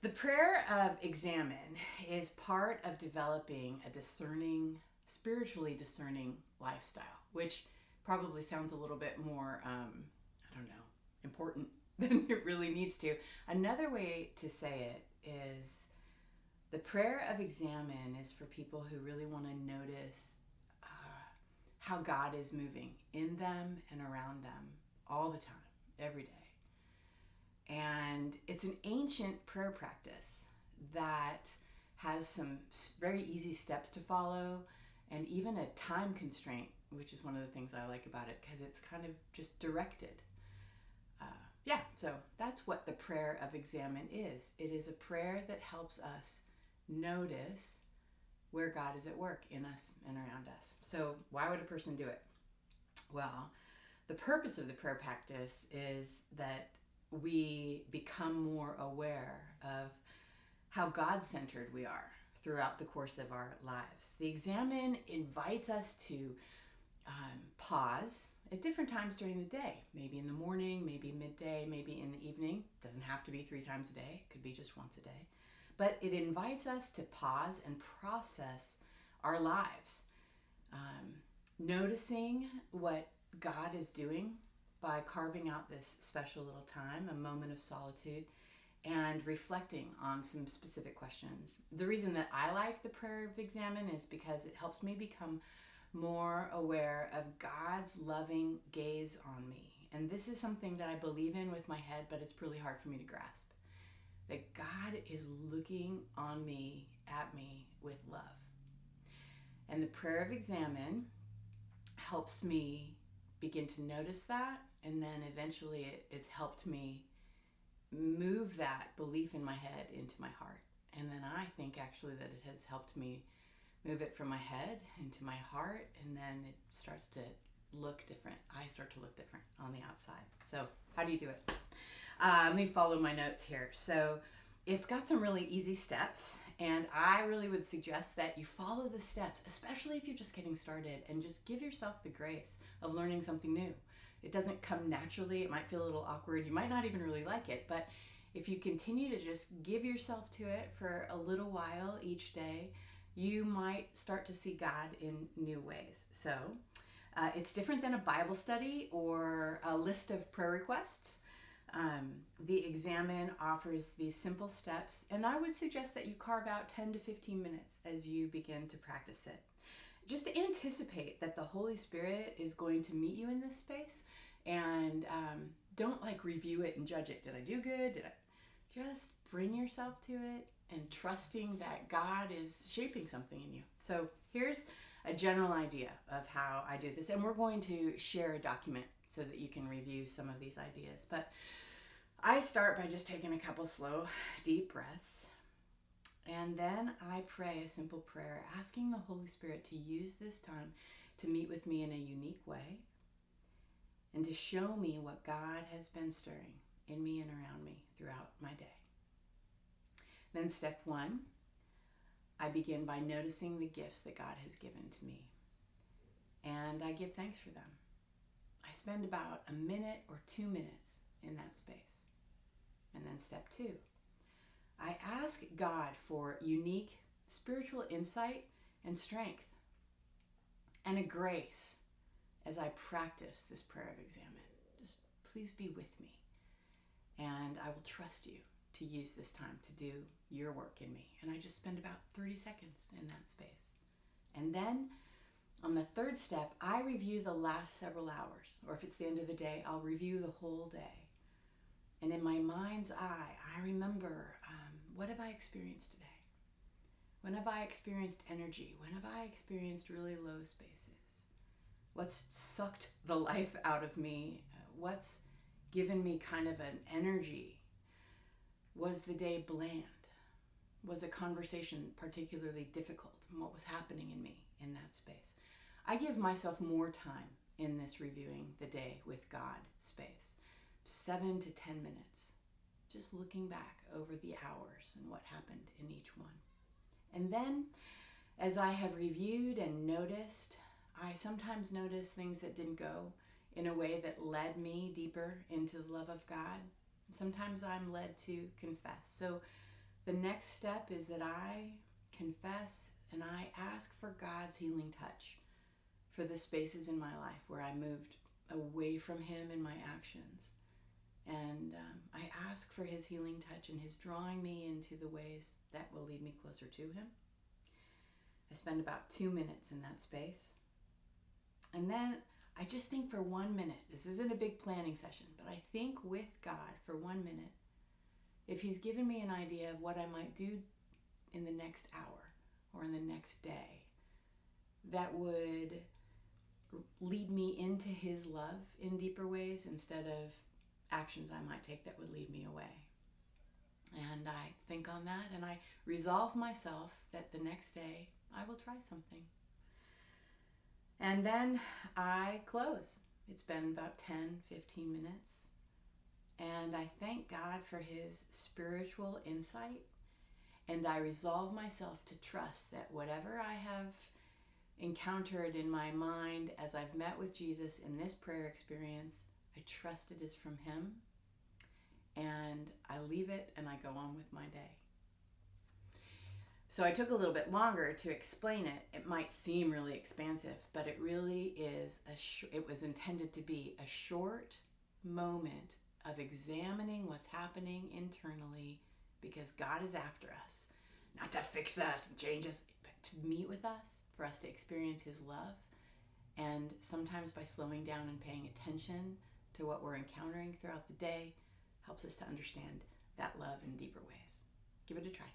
The prayer of examine is part of developing a discerning, spiritually discerning lifestyle, which probably sounds a little bit more, I don't know, important than it really needs to. Another way to say it is the prayer of examine is for people who really want to notice how God is moving in them and around them all the time, every day. And it's an ancient prayer practice that has some very easy steps to follow and even a time constraint, which is one of the things I like about it because it's kind of just directed. Uh, so that's what the prayer of examine is. It is a prayer that helps us notice where God is at work in us and around us. So, why would a person do it? Well, the purpose of the prayer practice is that we become more aware of how God centered we are throughout the course of our lives. The examine invites us to pause at different times during the day, maybe in the morning, maybe midday, maybe in the evening. It doesn't have to be 3 times a day, it could be just once a day. But it invites us to pause and process our lives, noticing what God is doing by carving out this special little time, a moment of solitude, and reflecting on some specific questions. The reason that I like the prayer of examine is because it helps me become more aware of God's loving gaze on me. And this is something that I believe in with my head, but it's really hard for me to grasp. That God is looking on me, at me, with love. And the prayer of examine helps me begin to notice that, and then eventually it's helped me move that belief in my head into my heart. And then I think actually that it has helped me move it from my head into my heart, and then it starts to look different. I start to look different on the outside. So how do you do it? Let me follow my notes here. So it's got some really easy steps, and I really would suggest that you follow the steps, especially if you're just getting started, and just give yourself the grace of learning something new. It doesn't come naturally. It might feel a little awkward. You might not even really like it, but if you continue to just give yourself to it for a little while each day, you might start to see God in new ways. So it's different than a Bible study or a list of prayer requests. The examine offers these simple steps, and I would suggest that you carve out 10 to 15 minutes as you begin to practice it. Just anticipate that the Holy Spirit is going to meet you in this space, and don't like review it and judge it. Did I do good? Did I? Just bring yourself to it and trusting that God is shaping something in you. So here's a general idea of how I do this, and we're going to share a document so that you can review some of these ideas. But I start by just taking a couple slow, deep breaths, and then I pray a simple prayer asking the Holy Spirit to use this time to meet with me in a unique way and to show me what God has been stirring in me and around me throughout my day. Then step 1, I begin by noticing the gifts that God has given to me, and I give thanks for them. I spend about a minute or 2 minutes in that space. And then step 2, I ask God for unique spiritual insight and strength and a grace as I practice this prayer of examine. Just please be with me, and I will trust you to use this time to do your work in me. And I just spend about 30 seconds in that space. And then on the third step, I review the last several hours, or if it's the end of the day, I'll review the whole day. And in my mind's eye, I remember, what have I experienced today? When have I experienced energy? When have I experienced really low spaces? What's sucked the life out of me? What's given me kind of an energy? Was the day bland? Was a conversation particularly difficult? And what was happening in me in that space? I give myself more time in this reviewing the day with God space. 7 to 10 minutes. Just looking back over the hours and what happened in each one. And then, as I have reviewed and noticed, I sometimes notice things that didn't go in a way that led me deeper into the love of God. Sometimes I'm led to confess. So the next step is that I confess and I ask for God's healing touch for the spaces in my life where I moved away from Him in my actions. And I ask for His healing touch and His drawing me into the ways that will lead me closer to Him. I spend about 2 minutes in that space. And then I just think for 1 minute. This isn't a big planning session, but I think with God for 1 minute. If He's given me an idea of what I might do in the next hour or in the next day, that would lead me into His love in deeper ways instead of actions I might take that would lead me away. And I think on that and I resolve myself that the next day I will try something. And then I close. It's been about 10-15 minutes. And I thank God for His spiritual insight. And I resolve myself to trust that whatever I have encountered in my mind as I've met with Jesus in this prayer experience, I trust it is from Him. And I leave it and I go on with my day. So I took a little bit longer to explain it. It might seem really expansive, but it really is, it was intended to be a short moment of examining what's happening internally, because God is after us, not to fix us and change us, but to meet with us, for us to experience His love. And sometimes by slowing down and paying attention to what we're encountering throughout the day, helps us to understand that love in deeper ways. Give it a try.